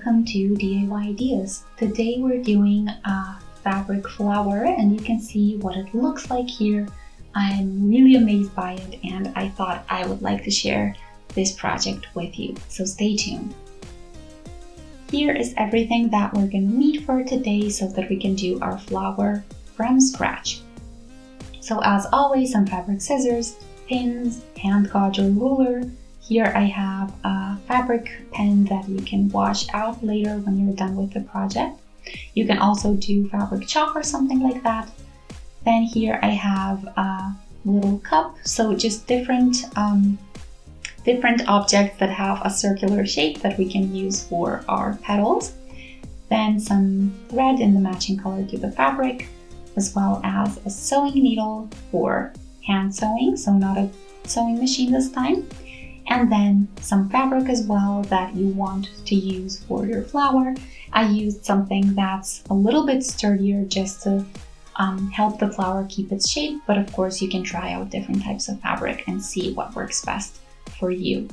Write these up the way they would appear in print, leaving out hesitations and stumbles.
welcome to DIY Ideas. Today we're doing a fabric flower and you can see what it looks like here. I'm really amazed by it and I thought I would like to share this project with you, so stay tuned. Here is everything that we're going to need for today so that we can do our flower from scratch. So as always, some fabric scissors, pins, hand gauge or ruler. Here I have a fabric pen that you can wash out later when you're done with the project. You can also do fabric chalk or something like that. Then here I have a little cup, so just different objects that have a circular shape that we can use for our petals. Then some thread in the matching color to the fabric, as well as a sewing needle for hand sewing, so not a sewing machine this time. And then some fabric as well that you want to use for your flower. I used something that's a little bit sturdier just to help the flower keep its shape, but of course you can try out different types of fabric and see what works best for you.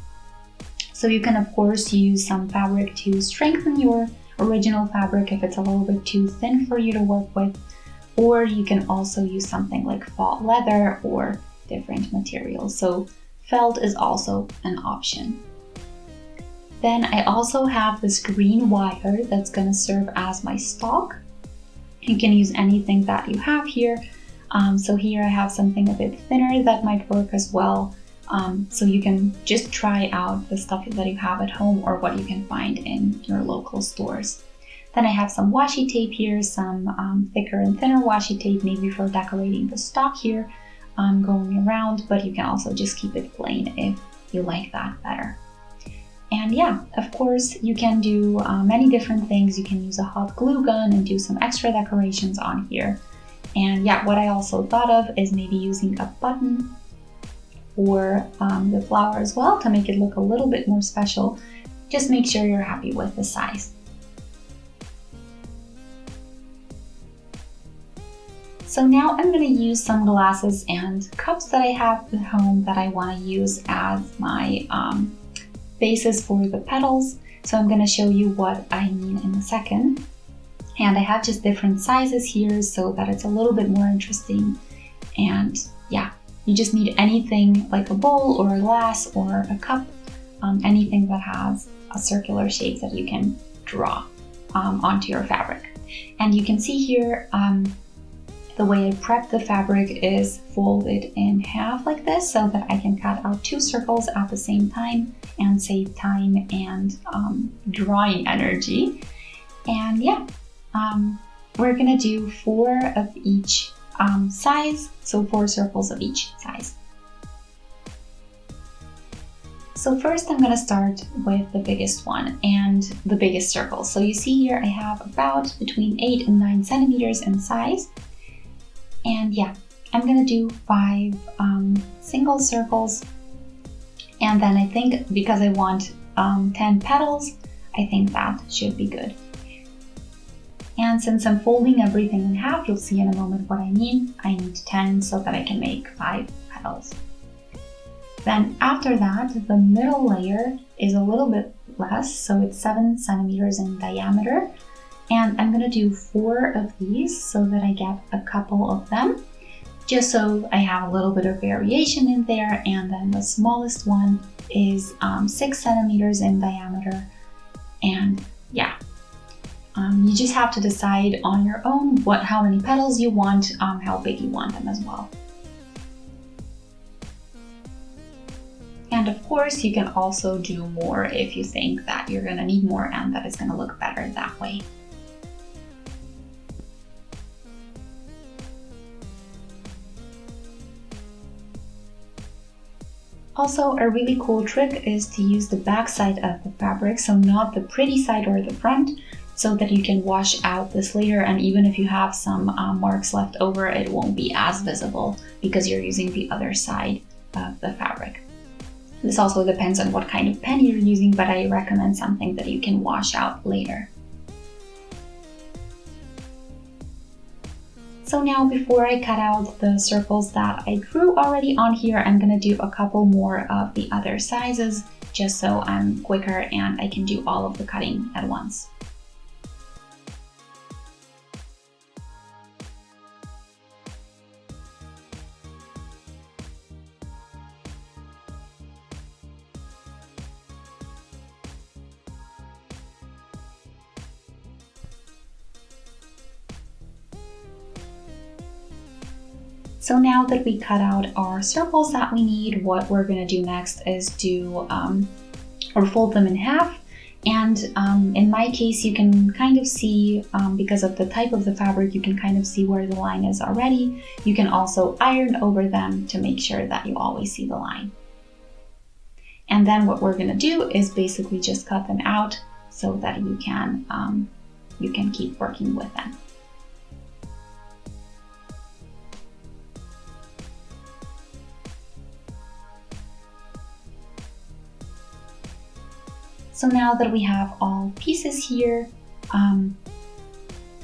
So you can of course use some fabric to strengthen your original fabric if it's a little bit too thin for you to work with, or you can also use something like faux leather or different materials. So felt is also an option. Then I also have this green wire that's going to serve as my stalk. You can use anything that you have here. So here I have something a bit thinner that might work as well. So you can just try out the stuff that you have at home or what you can find in your local stores. Then I have some washi tape here, some thicker and thinner washi tape, maybe for decorating the stalk here. Going around, but you can also just keep it plain if you like that better. And yeah, of course you can do many different things. You can use a hot glue gun and do some extra decorations on here. And yeah, what I also thought of is maybe using a button for the flower as well to make it look a little bit more special. Just make sure you're happy with the size. So now I'm going to use some glasses and cups that I have at home that I want to use as my bases for the petals. So I'm going to show you what I mean in a second. And I have just different sizes here so that it's a little bit more interesting. And yeah, you just need anything like a bowl or a glass or a cup, anything that has a circular shape that you can draw onto your fabric. And you can see here, the way I prep the fabric is folded in half like this so that I can cut out 2 circles at the same time and save time and drawing energy. And yeah, we're gonna do 4 of each size, so 4 circles of each size. So first I'm gonna start with the biggest one and the biggest circle. So you see here I have about between 8 and 9 centimeters in size. And yeah, I'm gonna do 5 single circles, and then I think because I want 10 petals, I think that should be good. And since I'm folding everything in half, you'll see in a moment what I mean. I need 10 so that I can make 5 petals. Then after that, the middle layer is a little bit less, so it's 7 centimeters in diameter. And I'm gonna do 4 of these so that I get a couple of them, just so I have a little bit of variation in there. And then the smallest one is 6 centimeters in diameter. And yeah, you just have to decide on your own how many petals you want, how big you want them as well. And of course, you can also do more if you think that you're gonna need more and that it's gonna look better that way. Also, a really cool trick is to use the back side of the fabric, so not the pretty side or the front, so that you can wash out this layer, and even if you have some marks left over, it won't be as visible because you're using the other side of the fabric. This also depends on what kind of pen you're using, but I recommend something that you can wash out later. So now before I cut out the circles that I drew already on here, I'm gonna do a couple more of the other sizes just so I'm quicker and I can do all of the cutting at once. So now that we cut out our circles that we need, what we're going to do next is do or fold them in half. And in my case, you can kind of see, because of the type of the fabric, you can kind of see where the line is already. You can also iron over them to make sure that you always see the line. And then what we're going to do is basically just cut them out so that you can keep working with them. So now that we have all pieces here,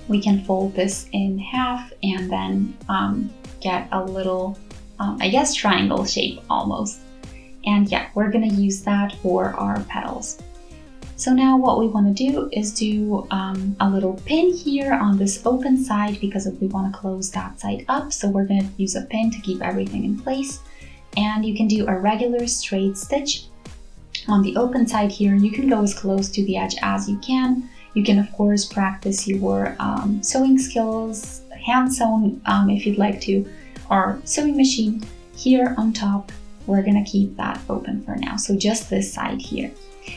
we can fold this in half and then get a little, I guess, triangle shape almost. And yeah, we're gonna use that for our petals. So now what we wanna do is do a little pin here on this open side because we wanna close that side up. So we're gonna use a pin to keep everything in place. And you can do a regular straight stitch on the open side here. You can go as close to the edge as you can. You can of course practice your sewing skills, hand sewn if you'd like to, or sewing machine. Here on top, we're gonna keep that open for now. So just this side here.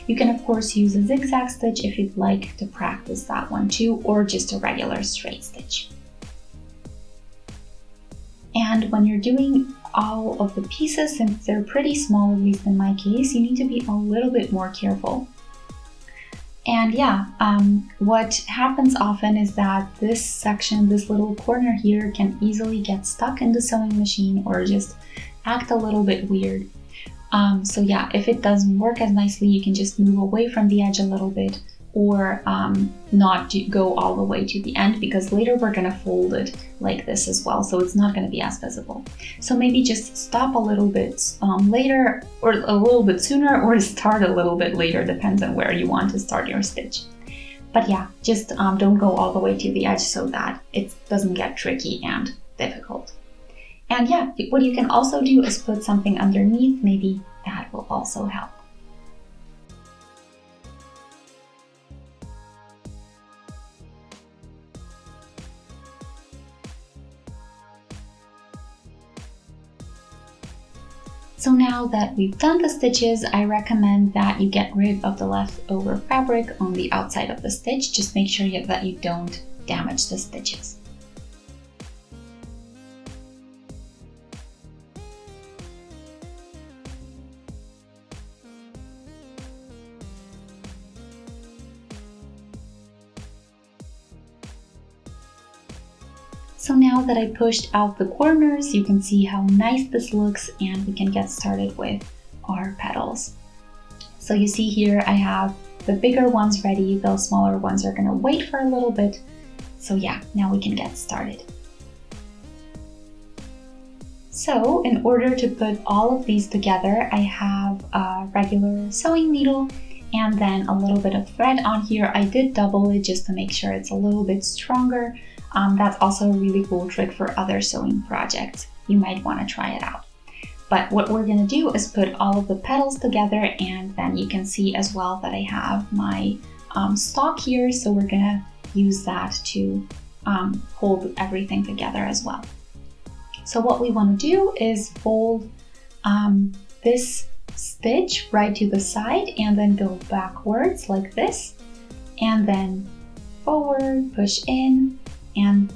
You can of course use a zigzag stitch if you'd like to practice that one too, or just a regular straight stitch. And when you're doing all of the pieces, since they're pretty small, at least in my case, you need to be a little bit more careful. And yeah, what happens often is that this section, this little corner here, can easily get stuck in the sewing machine or just act a little bit weird. So yeah, if it doesn't work as nicely, you can just move away from the edge a little bit, or not go all the way to the end, because later we're gonna fold it like this as well, so it's not gonna be as visible. So maybe just stop a little bit later, or a little bit sooner, or start a little bit later, depends on where you want to start your stitch. But yeah, just don't go all the way to the edge so that it doesn't get tricky and difficult. And yeah, what you can also do is put something underneath, maybe that will also help. So now that we've done the stitches, I recommend that you get rid of the leftover fabric on the outside of the stitch. Just make sure that you don't damage the stitches. So now that I pushed out the corners, you can see how nice this looks, and we can get started with our petals. So you see here I have the bigger ones ready, those smaller ones are gonna wait for a little bit. So yeah, now we can get started. So in order to put all of these together, I have a regular sewing needle and then a little bit of thread on here. I did double it just to make sure it's a little bit stronger. That's also a really cool trick for other sewing projects. You might want to try it out. But what we're going to do is put all of the petals together, and then you can see as well that I have my stalk here, so we're going to use that to hold everything together as well. So what we want to do is fold this stitch right to the side and then go backwards like this, and then forward, push in, and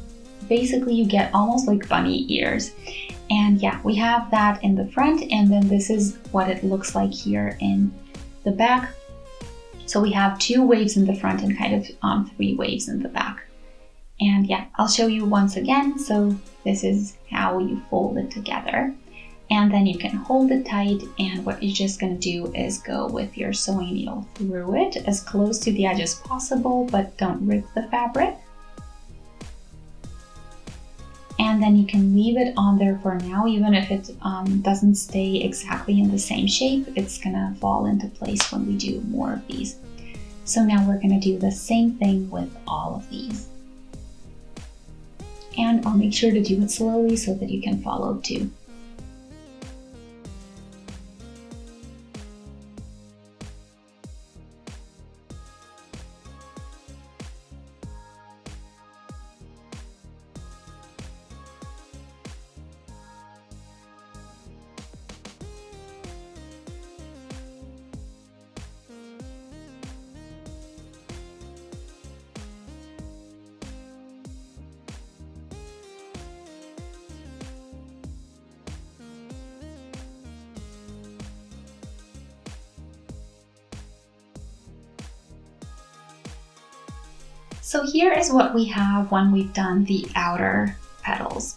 basically you get almost like bunny ears. And yeah, we have that in the front, and then this is what it looks like here in the back. So we have 2 waves in the front and kind of 3 waves in the back. And yeah, I'll show you once again. So this is how you fold it together. And then you can hold it tight, and what you're just going to do is go with your sewing needle through it as close to the edge as possible, but don't rip the fabric. And then you can leave it on there for now. Even if it doesn't stay exactly in the same shape, it's gonna fall into place when we do more of these. So now we're gonna do the same thing with all of these. And I'll make sure to do it slowly so that you can follow too. So here is what we have when we've done the outer petals.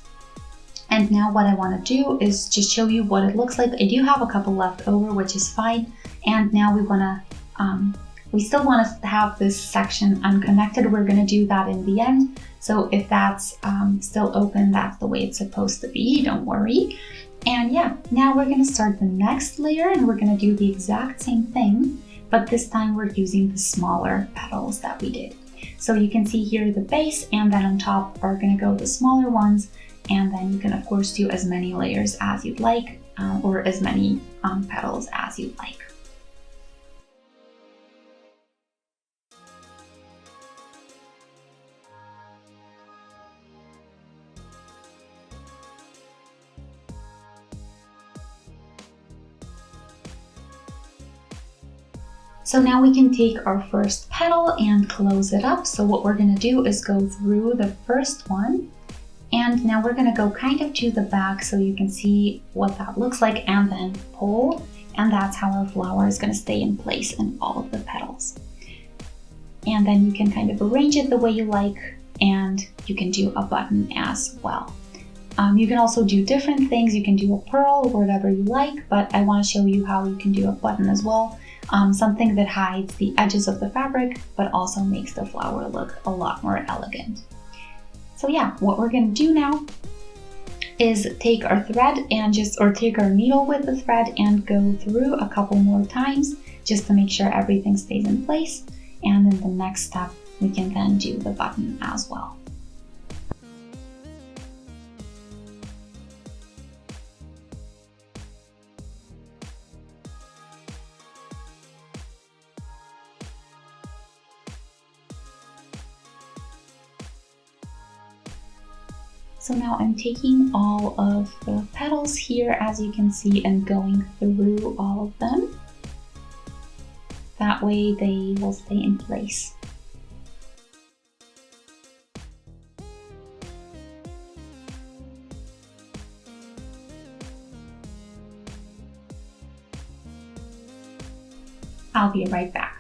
And now what I want to do is just show you what it looks like. I do have a couple left over, which is fine. And now we still want to have this section unconnected. We're going to do that in the end. So if that's still open, that's the way it's supposed to be, don't worry. And yeah, now we're going to start the next layer and we're going to do the exact same thing, but this time we're using the smaller petals that we did. So you can see here the base, and then on top are going to go the smaller ones, and then you can of course do as many layers as you'd like, or as many petals as you'd like. So now we can take our first petal and close it up. So what we're going to do is go through the first one, and now we're going to go kind of to the back so you can see what that looks like, and then pull, and that's how our flower is going to stay in place in all of the petals. And then you can kind of arrange it the way you like, and you can do a button as well. You can also do different things. You can do a pearl or whatever you like, but I want to show you how you can do a button as well. Something that hides the edges of the fabric, but also makes the flower look a lot more elegant. So yeah, what we're going to do now is take our thread and take our needle with the thread and go through a couple more times just to make sure everything stays in place. And in the next step, we can then do the button as well. So now I'm taking all of the petals here, as you can see, and going through all of them. That way they will stay in place. I'll be right back.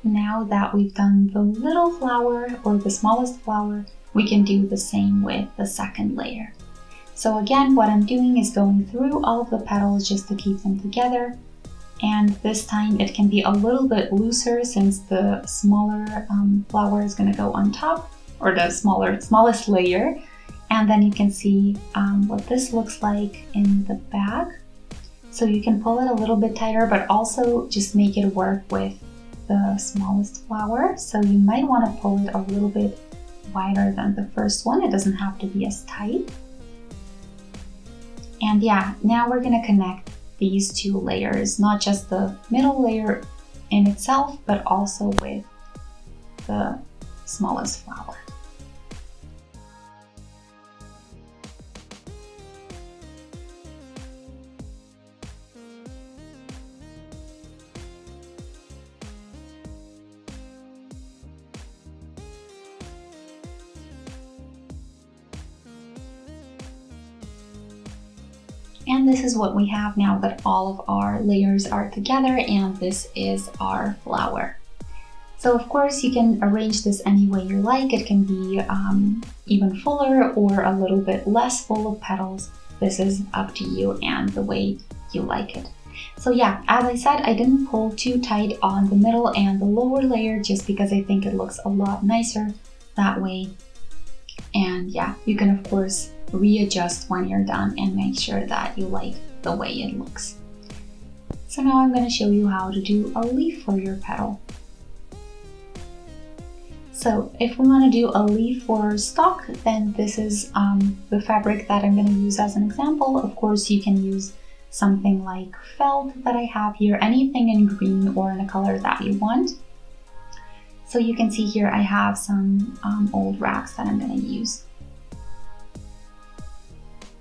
Now that we've done the little flower or the smallest flower, we can do the same with the second layer. So again, what I'm doing is going through all of the petals just to keep them together. And this time it can be a little bit looser since the smaller flower is going to go on top, or the smallest layer. And then you can see what this looks like in the back. So you can pull it a little bit tighter, but also just make it work with the smallest flower. So you might want to pull it a little bit wider than the first one. It doesn't have to be as tight. And yeah, now we're going to connect these two layers, not just the middle layer in itself, but also with the smallest flower. And this is what we have now that all of our layers are together, and this is our flower. So of course you can arrange this any way you like. It can be even fuller or a little bit less full of petals. This is up to you and the way you like it. So yeah, as I said, I didn't pull too tight on the middle and the lower layer just because I think it looks a lot nicer that way. And yeah, you can of course readjust when you're done and make sure that you like the way it looks. So now I'm going to show you how to do a leaf for your petal. So if we want to do a leaf for stalk, then this is the fabric that I'm going to use as an example. Of course, you can use something like felt that I have here, anything in green or in a color that you want. So you can see here I have some old racks that I'm going to use.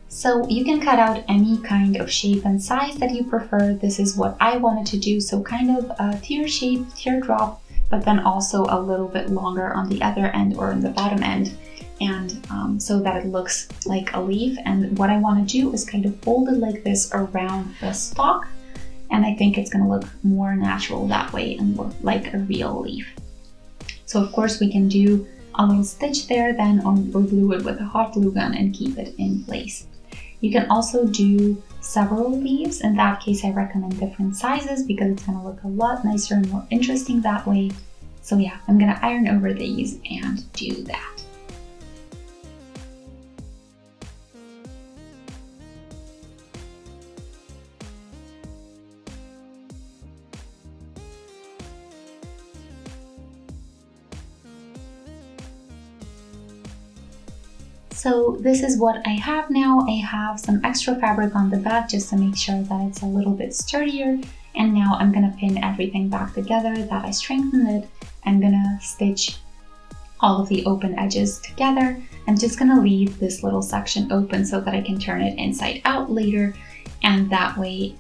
So you can cut out any kind of shape and size that you prefer. This is what I wanted to do, so kind of a tear shape, teardrop, but then also a little bit longer on the other end or on the bottom end, and so that it looks like a leaf. And what I want to do is kind of fold it like this around the stalk, and I think it's going to look more natural that way and look like a real leaf. So of course we can do a little stitch there then, or glue it with a hot glue gun and keep it in place. You can also do several leaves. In that case, I recommend different sizes because it's going to look a lot nicer and more interesting that way. So yeah, I'm going to iron over these and do that. So this is what I have now. I have some extra fabric on the back just to make sure that it's a little bit sturdier. And now I'm gonna pin everything back together that I strengthened it. I'm gonna stitch all of the open edges together. I'm just gonna leave this little section open so that I can turn it inside out later. And that way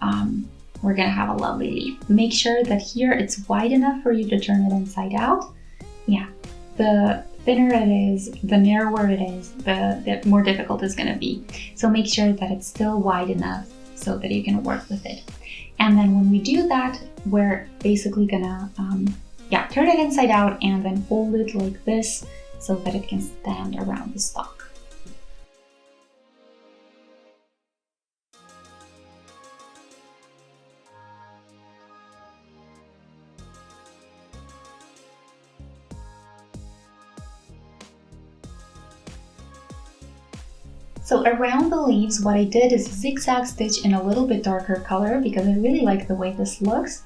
we're gonna have a lovely leaf. Make sure that here it's wide enough for you to turn it inside out. Yeah, the thinner it is, the narrower it is, the more difficult it's going to be. So make sure that it's still wide enough so that you can work with it. And then when we do that, we're basically gonna turn it inside out and then fold it like this so that it can stand around the stalk. So around the leaves, what I did is zigzag stitch in a little bit darker color because I really like the way this looks.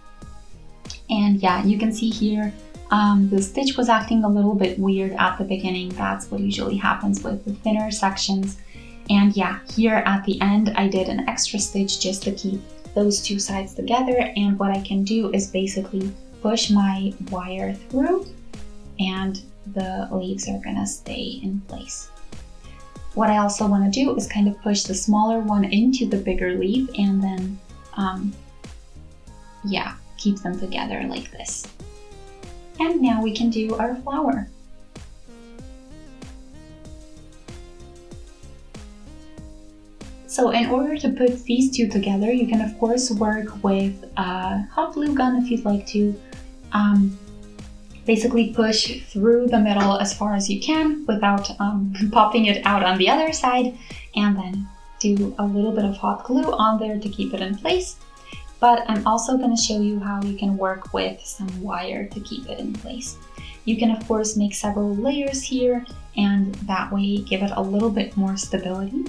And yeah, you can see here, the stitch was acting a little bit weird at the beginning. That's what usually happens with the thinner sections. And yeah, here at the end, I did an extra stitch just to keep those two sides together. And what I can do is basically push my wire through and the leaves are gonna stay in place. What I also want to do is kind of push the smaller one into the bigger leaf and then, keep them together like this. And now we can do our flower. So in order to put these two together, you can of course work with a hot glue gun if you'd like to. Basically push through the middle as far as you can without popping it out on the other side, and then do a little bit of hot glue on there to keep it in place. But I'm also going to show you how you can work with some wire to keep it in place. You can of course make several layers here and that way give it a little bit more stability.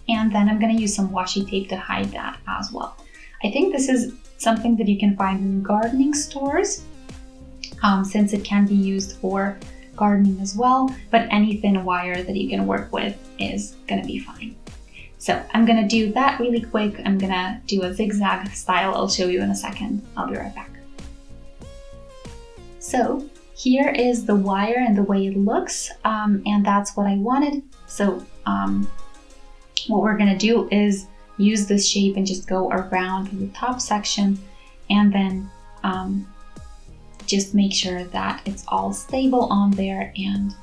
And then I'm going to use some washi tape to hide that as well. I think this is something that you can find in gardening stores. Since it can be used for gardening as well, but any thin wire that you can work with is gonna be fine. So I'm gonna do that really quick. I'm gonna do a zigzag style. I'll show you in a second. I'll be right back. So here is the wire and the way it looks, and that's what I wanted. So what we're gonna do is use this shape and just go around the top section and then just make sure that it's all stable on there and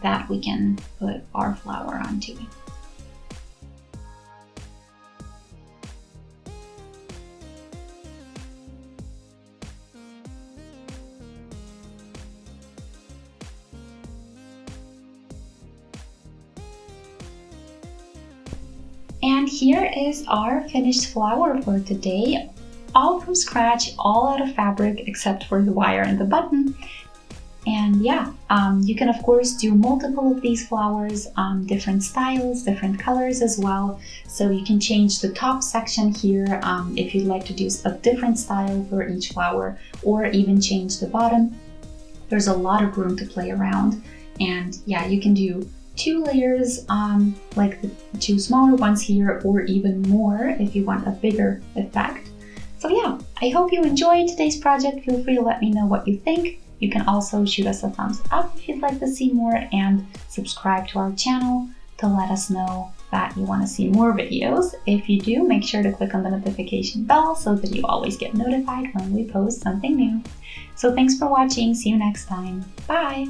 that we can put our flower onto it. And here is our finished flower for today. all from scratch, all out of fabric except for the wire and the button. And yeah, you can of course do multiple of these flowers, different styles, different colors as well. So you can change the top section here if you'd like to do a different style for each flower, or even change the bottom. There's a lot of room to play around. And yeah, you can do 2 layers, like the 2 smaller ones here, or even more if you want a bigger effect. So yeah, I hope you enjoyed today's project. Feel free to let me know what you think. You can also shoot us a thumbs up if you'd like to see more, and subscribe to our channel to let us know that you want to see more videos. If you do, make sure to click on the notification bell so that you always get notified when we post something new. So thanks for watching. See you next time. Bye!